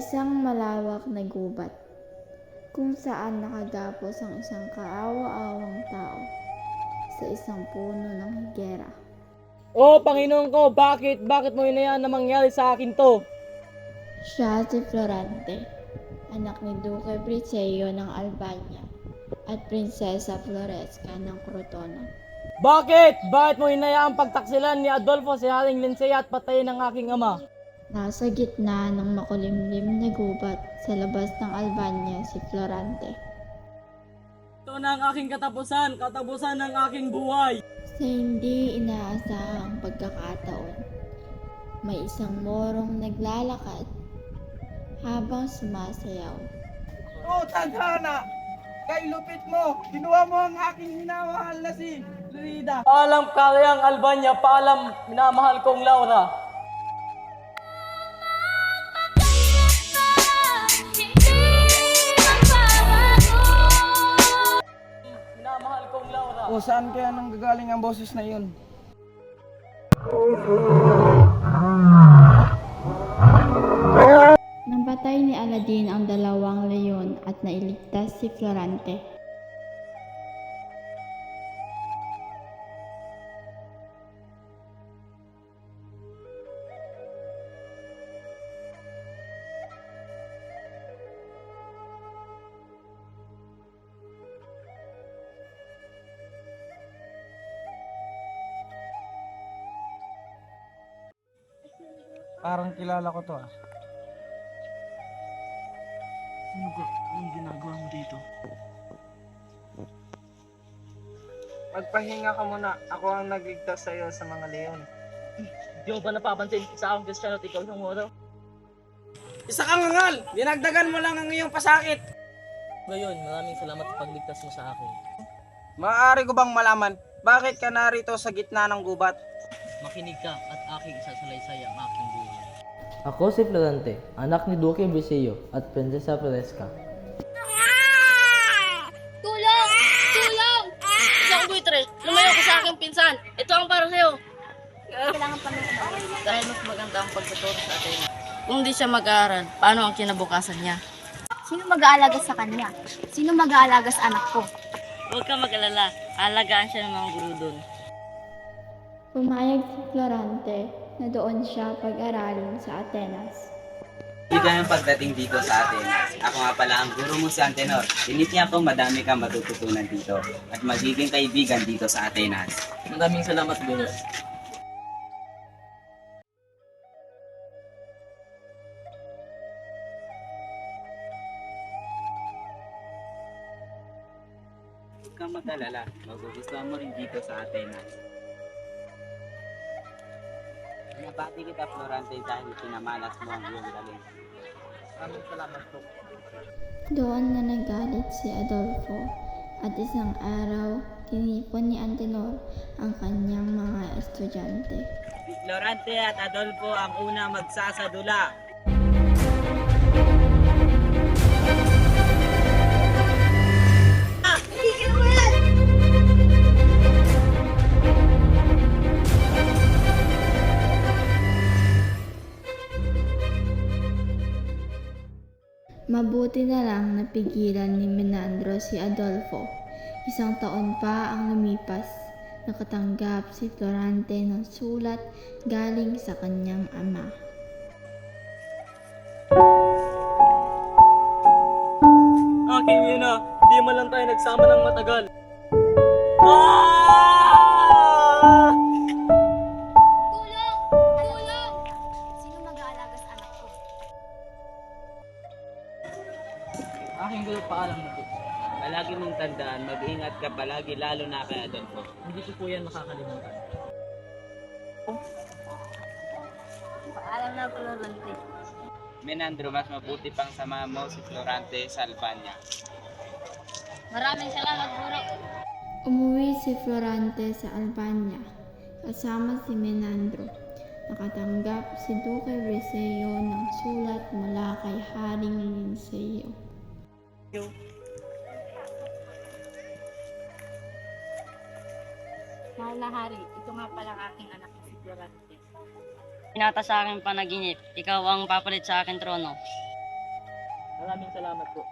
isang malawak na gubat kung saan nakagapos ang isang kaawa-awang tao sa isang puno ng higera. Oh, Panginoon ko, bakit mo hinayaan na mangyari sa akin to? Siya si Florante, anak ni Duque Briseo ng Albania at Prinsesa Floresca ng Crotona. Bakit mo hinayaan pagtaksilan ni Adolfo si Haring Lincea at patayin ang aking ama? Nasa gitna ng makulimlim na gubat sa labas ng Albania si Florante. Ito na ang aking katapusan ng aking buhay. Sa hindi inaasahang pagkakataon, may isang morong naglalakad habang sumasayaw. Oh, tadhana! Kay lupit mo! Kinuha mo ang aking minamahal na si Lurida! Paalam Kalayang Albania, paalam minamahal kong Laura. Minamahal kong Laura. O saan kaya nang gagaling ang boses na iyon? Nampatay ni Aladdin ang dalawang leyon at nailigtas si Florante. Parang kilala ko to ah. Anong ginagawa mo dito? Magpahinga ka muna. Ako ang nagligtas sa iyo sa mga leon. Di mo ba napapansin sa akong Kristiyano at ikaw yung moro? Isa kang ngal! Dinagdagan mo lang ang iyong pasakit. Ngayon, maraming salamat sa pagligtas mo sa akin. Maaari ko bang malaman, bakit ka narito sa gitna ng gubat? Makinig ka at aking isasalaysay ang aking buhay. Ako si Florante, anak ni Duque Briseo at Prinsesa Floresca. Tulong! Tulong! Isang buitre, lumayo ka sa aking pinsan. Ito ang para sa'yo. Kailangan pa naman. Dahil mas maganda ang pagtuturo sa atin. Kung di siya mag-aaral, paano ang kinabukasan niya? Sino mag-aalaga sa kanya? Sino mag-aalaga sa anak ko? Huwag ka mag-alala. Alagaan siya ng mga guru doon. Pumayag si Florante na doon siya pag-aralin sa Atenas. Kaibigan ang pagdating dito sa Atenas. Ako nga pala ang guro mo si Antenor. Tinitiyak ko madami kang matututunan dito at magiging kaibigan dito sa Atenas. Maraming salamat, Guru. Huwag kang mag-alala. Magugustuhan mo rin dito sa Atenas. Nabati kita, Florante, dahil pinamalas mo ang iyong galing. Maraming salamat po. Doon na nagalit si Adolfo at isang araw tinipon ni Antenor ang kanyang mga estudyante. Si Florante at Adolfo ang una magsasadula. Mabuti na lang napigilan ni Menandro si Adolfo. Isang taon pa ang lumipas, nakatanggap si Florante ng sulat galing sa kanyang ama. Aking ina, di man lang tayo nagsama ng matagal. Ah! Tulong! Tulong! Sino mag-aalaga sa anak ko? Aking gulo, paalam na po. Palagi mong tandaan, mag-ingat ka palagi, lalo na kay Adolfo. Hindi ko po yan makakalimutan. Paalam na, Florante. Menandro, mas mabuti pang sama mo si Florante sa Albania. Maraming salamat, Guro. Umuwi si Florante sa Albania kasama si Menandro. Nakatanggap si Duque Briseo ng sulat mula kay Haring Linceo. Mahal na hari, ito nga palang aking anak si Florante. Pinata sa aking panaginip, ikaw ang papalit sa aking trono. Maraming salamat po.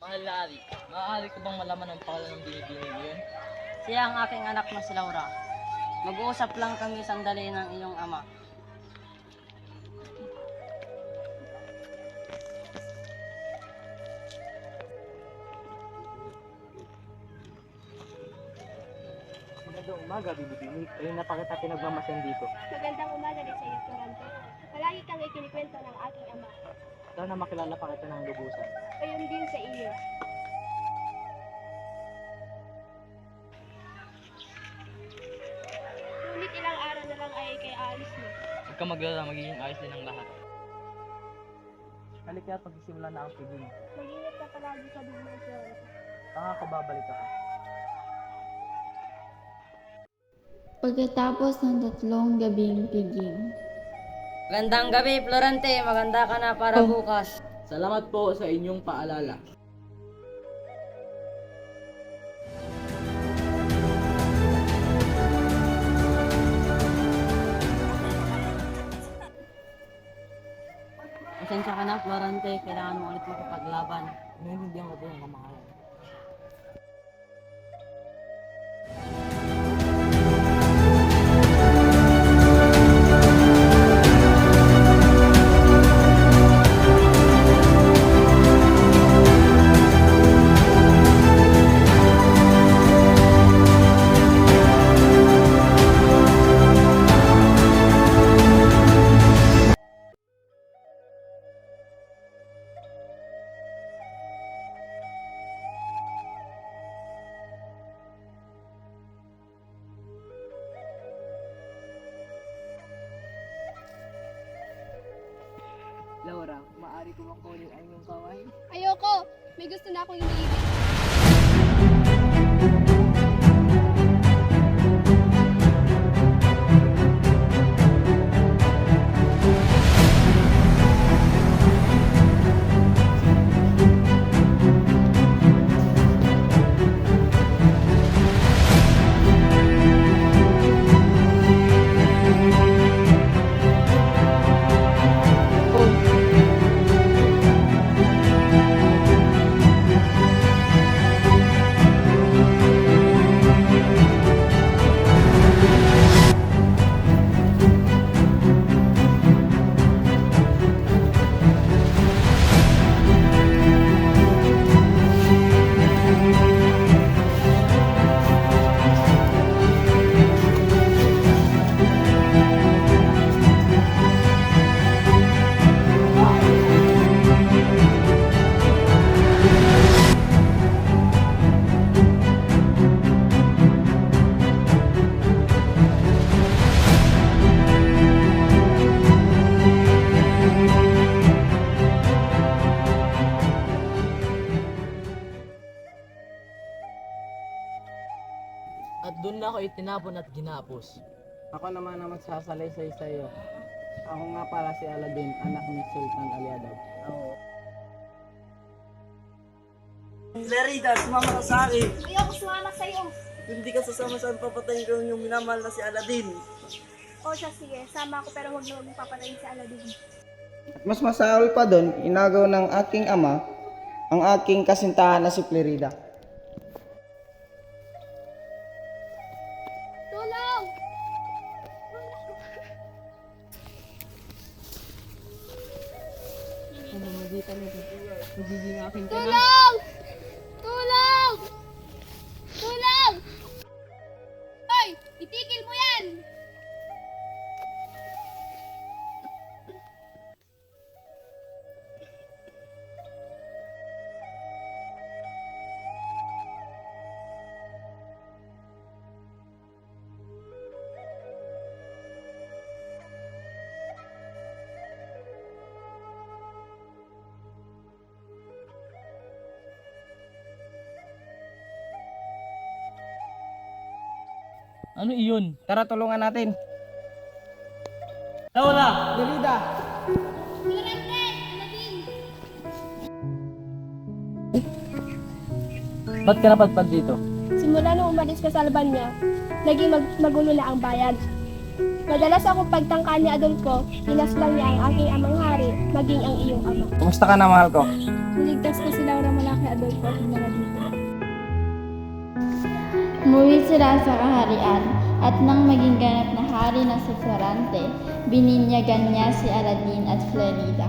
Mahal na Ari, maaari ko bang malaman ang pangalan ng binibini niyon? Siya ang aking anak na si Laura. Mag-uusap lang kami sandali ng iyong ama. Magandang umaga, binibini. Ayun na pa kita pinagmamasyan dito. Magandang umaga din sa iyo, Florante. Palagi kang ikinikwento ng aking ama. Sana makilala pa kita ng lubusan. Gayon din sa iyo. Ngunit ilang araw na lang ay kay alis mo. Huwag ka maglala, magiging ayos din ang lahat. Halika at pagsisimula na ang piging. Mag-ingat ka palagi sa buhay, Florante. Baka ka babalik ako. Pagkatapos ng 3 gabing piging, Magandang gabi, Florante. Maganda ka na para bukas. Salamat po sa inyong paalala. Pasensya ka na, Florante. Kailangan mo ulit makipaglaban. Naiintindihan ko po ang kamahalan. Laura, maaari ko makunin ang iyong kamay? Ayoko! May gusto na akong iniibig. At doon na ako itinapon at ginapos. Ako naman ang magsasalaysay sa iyo. Ako nga pala si Aladdin, anak ni Sultan Aliadab. Lerida, sumama ka sa akin. Ayoko sumama sa iyo. Hindi ka sasama saan papatayin ko yung minamahal na si Aladdin. O siya, sige. Sama ako pero huwag na huwag papatayin si Aladdin. At mas masahol pa doon, inagaw ng aking ama ang aking kasintahan na si Florida. Tulong! Tulong! Tulong! Tulong! Hoy! Itigil mo yan! Ano iyon? Tara, tulungan natin. Laura! Florida! Florante! Aladdin! Ba't ka napadpad dito? Simula nung umalis ka sa Albania, naging magulo na ang bayan. Madalas akong pagtangka ni Adolfo, hinaslang niya ang aking amang hari, maging ang iyong ama. Kumusta ka na, mahal ko? Niligtas ko si Laura mula kay Adolfo at hinala dito. Umuwi sila sa kaharian at nang maging ganap na hari na si Florante, bininyagan niya si Aladdin at Florida.